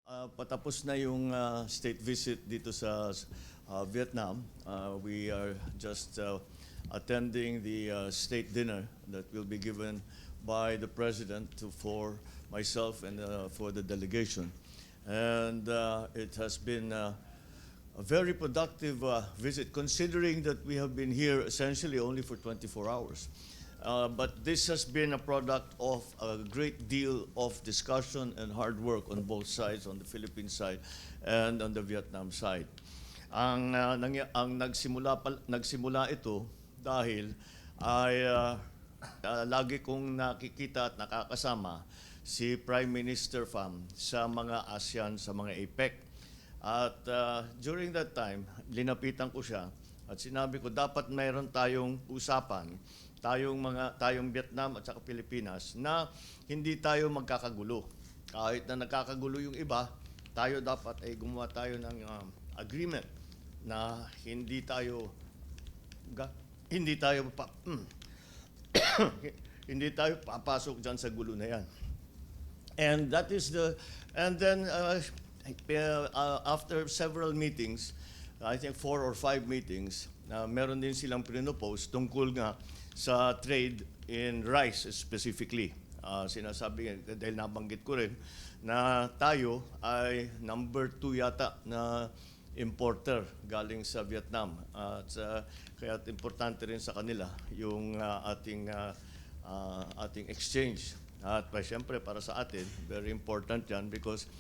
Patapos na yung state visit dito sa Vietnam. We are just attending the state dinner that will be given by the president for myself and for the delegation. And it has been a very productive visit, considering that we have been here essentially only for 24 hours. But this has been a product of a great deal of discussion and hard work on both sides, on the Philippine side and on the Vietnam side. Ang nagsimula ito dahil ay lagi kong nakikita at nakakasama si Prime Minister Pham sa mga ASEAN, sa mga APEC. At during that time, linapitan ko siya at sinabi ko dapat mayroon tayong usapan, tayong Vietnam at saka Pilipinas, na hindi tayo magkakagulo. Kahit na nagkakagulo yung iba, tayo dapat ay gumawa tayo ng agreement na hindi tayo hindi tayo papasok diyan sa gulo na yan. And that is then after several meetings, I think 4 or 5 meetings, meron din silang pinopose tungkol nga sa trade in rice specifically. Sinasabi, dahil nabanggit ko rin, na tayo ay number 2 yata na importer galing sa Vietnam. Kaya importante rin sa kanila yung ating exchange. At siyempre para sa atin, very important yan because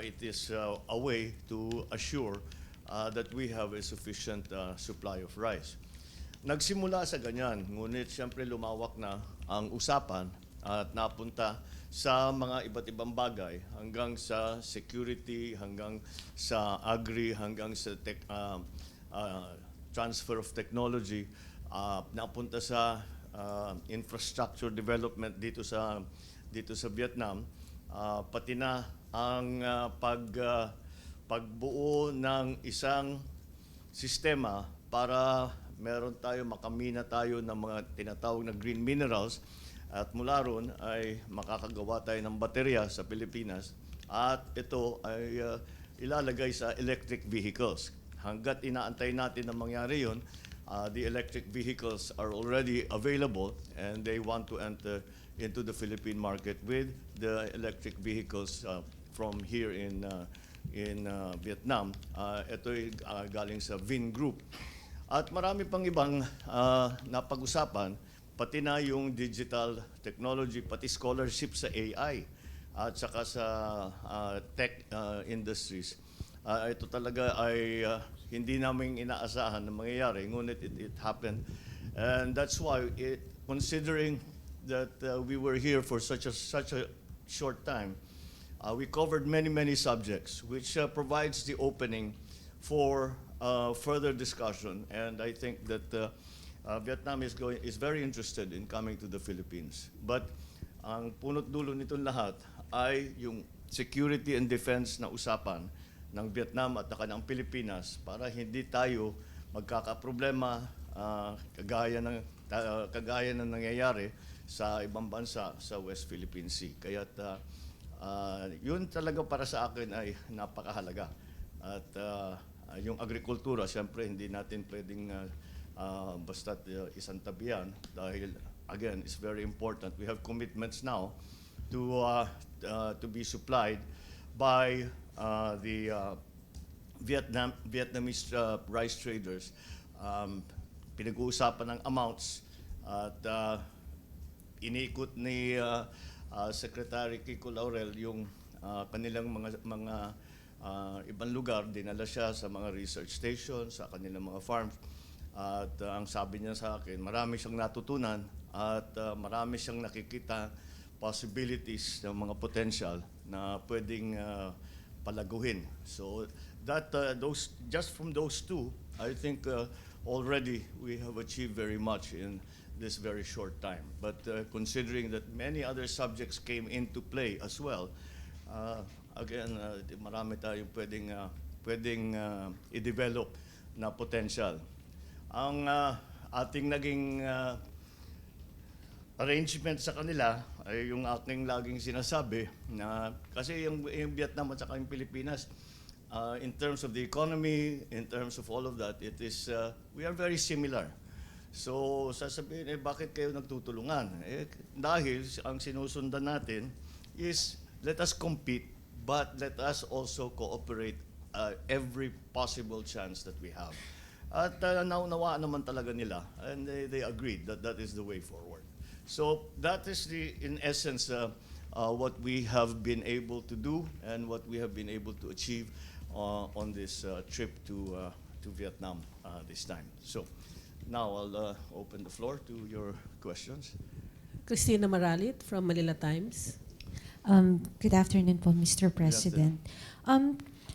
it is a way to assure that we have a sufficient supply of rice. Nagsimula sa ganyan, ngunit siyempre lumawak na ang usapan at napunta sa mga iba't ibang bagay hanggang sa security, hanggang sa agri, hanggang sa transfer of technology, napunta sa infrastructure development dito sa Vietnam, pati na ang pagbuo ng isang sistema para meron tayo, makamina tayo ng mga tinatawag na green minerals at mula ron ay makakagawa tayo ng baterya sa Pilipinas at ito ay ilalagay sa electric vehicles. Hanggat inaantay natin na mangyari yun, the electric vehicles are already available and they want to enter into the Philippine market with the electric vehicles from here in Vietnam. Ito ay galing sa Vin Group. At marami pang ibang napag-usapan, pati na yung digital technology, pati scholarship sa AI at saka sa tech industries. Ito talaga ay hindi namin inaasahan na mangyayari, ngunit it happened. And that's why, considering that we were here for such a short time, we covered many subjects, which provides the opening for further discussion, and I think that Vietnam is very interested in coming to the Philippines. But ang punot dulo nitong lahat ay yung security and defense na usapan ng Vietnam at ng Pilipinas para hindi tayo magkakaproblema kagaya ng nangyayari sa ibang bansa sa West Philippine Sea. Kaya yun talaga para sa akin ay napakahalaga. At yung agrikultura, siyempre hindi natin pwedeng basta't isang tabihan dahil again, it's very important. We have commitments now to be supplied by the Vietnamese rice traders. Pinag-uusapan ng amounts at iniikot ni Secretary Kiko Laurel yung kanilang mga ibang lugar, dinala siya sa mga research stations, sa kanilang mga farms. At ang sabi niya sa akin, marami siyang natutunan at marami siyang nakikita possibilities ng mga potential na pwedeng palaguhin. So just from those two, I think already we have achieved very much in this very short time. But considering that many other subjects came into play as well, again, marami tayong pwedeng i-develop na potential. Ang ating naging arrangement sa kanila ay yung aking laging sinasabi na kasi yung Vietnam at saka yung Pilipinas, in terms of the economy, in terms of all of that, it is, we are very similar. So sasabihin, bakit kayo nagtutulungan? Dahil ang sinusundan natin is let us compete, but let us also cooperate every possible chance that we have. At naunawaan naman talaga nila, and they agreed that that is the way forward. So that is in essence, what we have been able to do and what we have been able to achieve on this trip to Vietnam this time. So now I'll open the floor to your questions. Christina Maralit from Manila Times. Good afternoon po, Mr. President.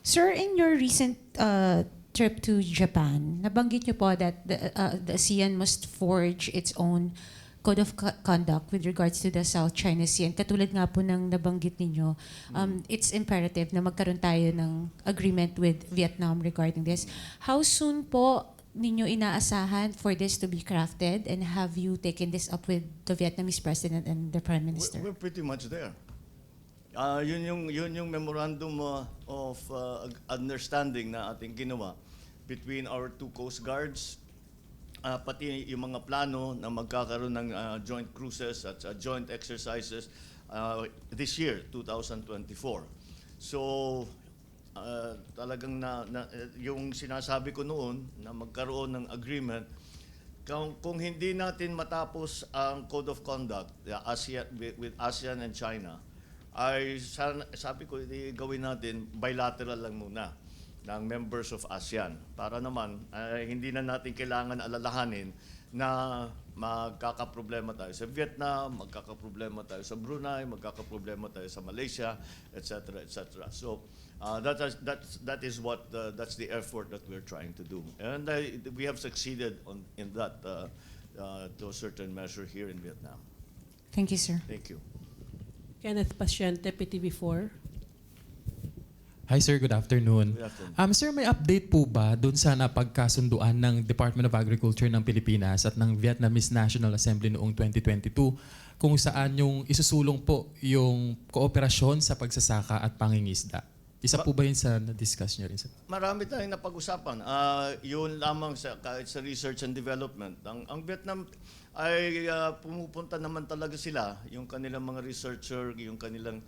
Sir, in your recent trip to Japan, nabanggit niyo po that the ASEAN must forge its own code of conduct with regards to the South China Sea. And katulad nga po ng nabanggit ninyo, it's imperative na magkaroon tayo ng agreement with Vietnam regarding this. How soon po ninyo inaasahan for this to be crafted, and have you taken this up with the Vietnamese President and the Prime Minister? We're pretty much there. Yun yung memorandum of understanding na ating ginawa between our two coast guards, pati yung mga plano na magkakaroon ng joint cruises at joint exercises this year, 2024. So talagang yung sinasabi ko noon na magkaroon ng agreement, kung hindi natin matapos ang code of conduct with ASEAN and China, ay sabi ko, gawin natin bilateral lang muna ng members of ASEAN para naman hindi na natin kailangan alalahanin na magkakaproblema tayo sa Vietnam, magkakaproblema tayo sa Brunei, magkakaproblema tayo sa Malaysia, etc., etc. So that is what that's the effort that we're trying to do, and we have succeeded in that to a certain measure here in Vietnam. Thank you, sir. Thank you. Kenneth Pasyente, PTV4. Hi sir, good afternoon. Good afternoon. Sir, may update po ba doon sa napagkasunduan ng Department of Agriculture ng Pilipinas at ng Vietnamese National Assembly noong 2022 kung saan yung isusulong po yung kooperasyon sa pagsasaka at pangingisda? Isa po ba yun sa na-discuss niyo rin, sir? Marami tayong napag-usapan. Yun lamang kahit sa research and development. Ang Vietnam ay pumupunta naman talaga sila, yung kanilang mga researcher, yung kanilang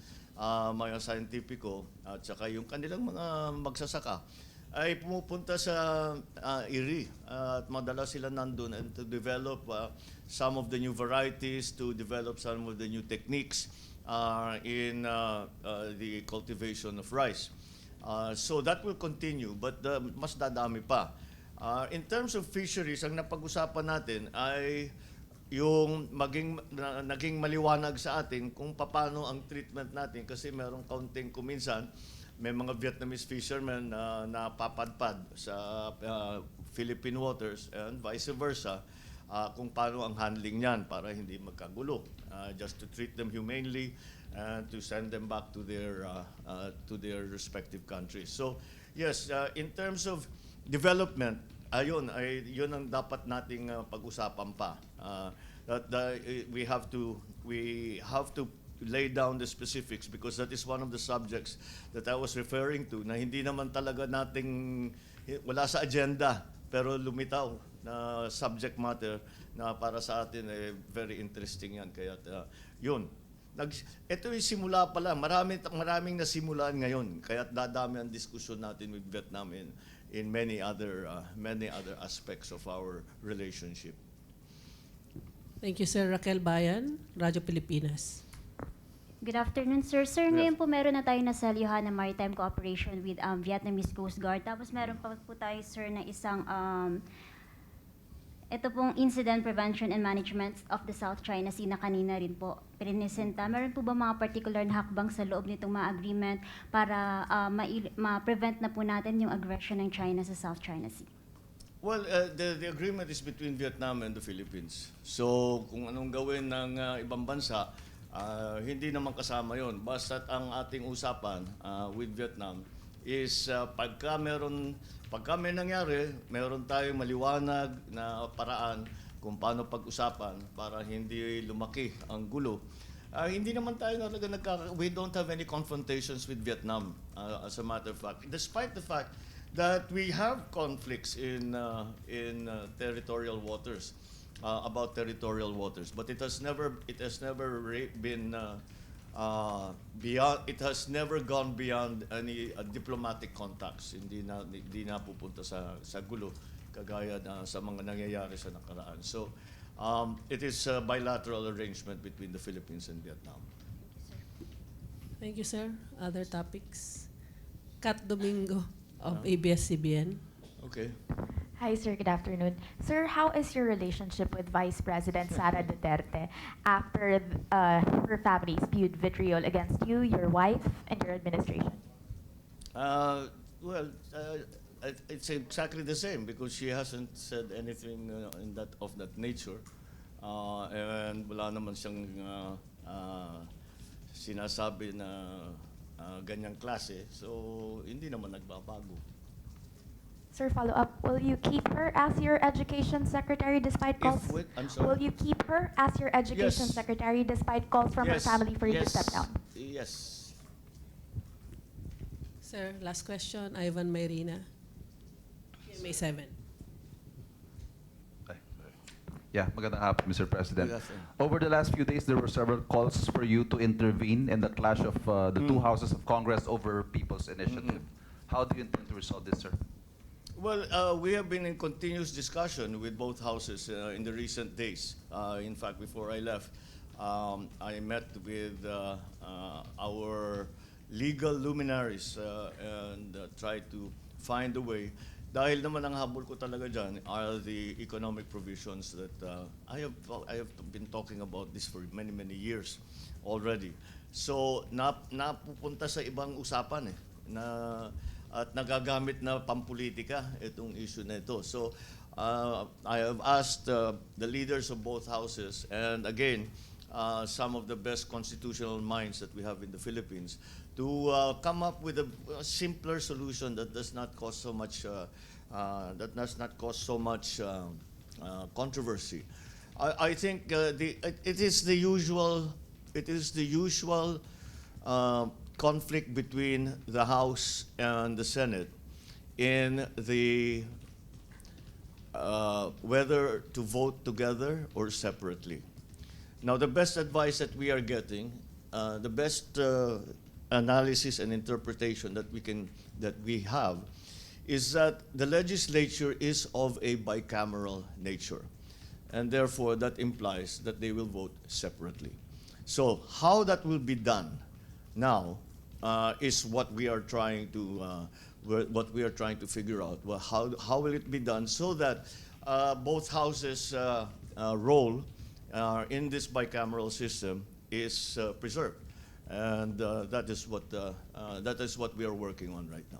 mga scientifico, at saka yung kanilang mga magsasaka, ay pumupunta sa IRI at madala sila nandun and to develop some of the new varieties, to develop some of the new techniques in the cultivation of rice. So that will continue, but mas dadami pa. In terms of fisheries, ang napag-usapan natin ay yung naging maliwanag sa atin kung paano ang treatment natin, kasi merong kaunting kuminsan, may mga Vietnamese fishermen na napapadpad sa Philippine waters and vice versa, kung paano ang handling niyan para hindi magkagulo, just to treat them humanely and to send them back to their respective countries. So yes, in terms of development, yun ang dapat nating pag-usapan pa. We have to lay down the specifics, because that is one of the subjects that I was referring to, na hindi naman talaga nating wala sa agenda pero lumitaw na subject matter na para sa atin very interesting yan. Kaya yun. Ito yung simula pa lang. Maraming nasimulan ngayon. Kaya dadami ang diskusyon natin with Vietnam in many other aspects of our relationship. Thank you, Sir. Raquel Bayan, Radyo Pilipinas. Good afternoon, sir. Sir, ngayon po meron na tayo nasalyuhan na maritime cooperation with Vietnamese Coast Guard. Tapos meron pa po tayo, sir, na isang ito pong Incident Prevention and Management of the South China Sea na kanina rin po pinipresenta. Meron po ba mga particular na hakbang sa loob nitong mga agreement para ma-prevent na po natin yung aggression ng China sa South China Sea? Well, the agreement is between Vietnam and the Philippines. So kung anong gawin ng ibang bansa, hindi naman kasama yon. Basta ang ating usapan with Vietnam is pagka may nangyari, meron tayong maliwanag na paraan kung paano pag-usapan para hindi lumaki ang gulo. Hindi naman tayo we don't have any confrontations with Vietnam, as a matter of fact. Despite the fact that we have conflicts in territorial waters, about territorial waters, but it has never been beyond. It has never gone beyond any diplomatic contacts. Hindi na pupunta sa gulo kagaya sa mga nangyayari sa nakaraan. So it is a bilateral arrangement between the Philippines and Vietnam. Thank you, sir. Other topics? Kat Domingo of ABS-CBN. Okay. Hi, sir. Good afternoon. Sir, how is your relationship with Vice President Sara Duterte after her family spewed vitriol against you, your wife, and your administration? It's exactly the same because she hasn't said anything of that nature, and wala naman siyang sinasabi na ganyang klase. So hindi naman nagbabago. Sir, follow up. Will you keep her as your education secretary despite calls? I'm sorry? Will you keep her as your education Yes. secretary despite calls from her Yes. family for you to Yes. step down? Yes. Sir, last question. Ivan Mayrina, May 7. Yeah, magandang hapon, Mr. President. Good afternoon. Over the last few days, there were several calls for you to intervene in the clash of the two houses of Congress over People's Initiative. How do you intend to resolve this, sir? Well, we have been in continuous discussion with both houses in the recent days. In fact, before I left, I met with our legal luminaries and tried to find a way. Dahil naman ang habol ko talaga dyan are the economic provisions that I have been talking about this for many, many years already. So, napupunta sa ibang usapan at nagagamit na pampolitika itong issue na ito. So, I have asked the leaders of both houses, and again, some of the best constitutional minds that we have in the Philippines, to come up with a simpler solution that does not cause so much controversy. I think it is the usual conflict between the House and the Senate in the whether to vote together or separately. Now, the best advice that we are getting, the best analysis and interpretation that we have, is that the legislature is of a bicameral nature, and therefore that implies that they will vote separately. So, how that will be done now is what we are trying to figure out. Well, how will it be done so that both houses' role in this bicameral system is preserved, and that is what we are working on right now.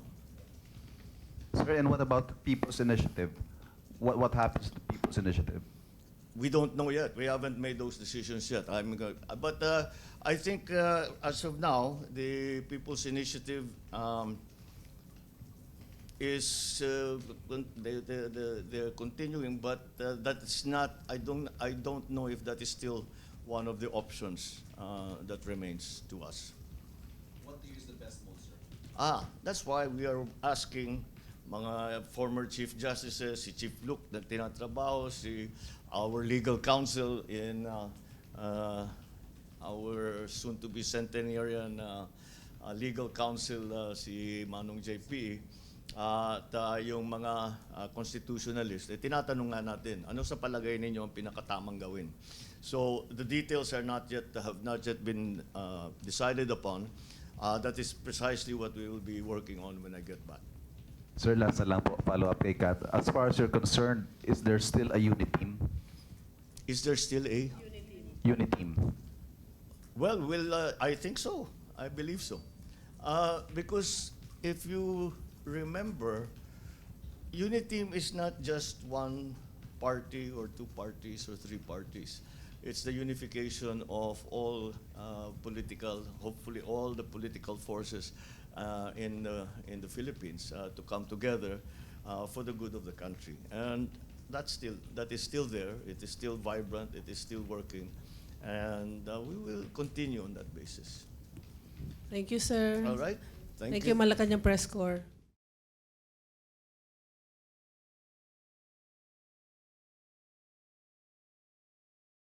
Sir, and what about the People's Initiative? What happens to the People's Initiative? We don't know yet. We haven't made those decisions yet. But I think as of now, the People's Initiative is they're continuing, but that is not. I don't know if that is still one of the options that remains to us. What do you use the best mode, sir? That's why we are asking mga former Chief Justices, si Chief Luke na tinatrabaho, our legal counsel in our soon-to-be centenarian legal counsel, si Manong JP, at yung mga constitutionalist, tinatanong nga natin, ano sa palagay ninyo ang pinakatamang gawin? So the details have not yet been decided upon. That is precisely what we will be working on when I get back. Sir, last na lang po, follow up kay Kat. As far as you're concerned, is there still a unit team? Is there still a? Unit team. Well, I think so. I believe so. Because if you remember, unit team is not just one party or two parties or three parties. It's the unification of all hopefully all the political forces in the Philippines to come together for the good of the country. And that is still there. It is still vibrant. It is still working. And we will continue on that basis. Thank you, sir. All right? Thank you, Malacanang Press Corps.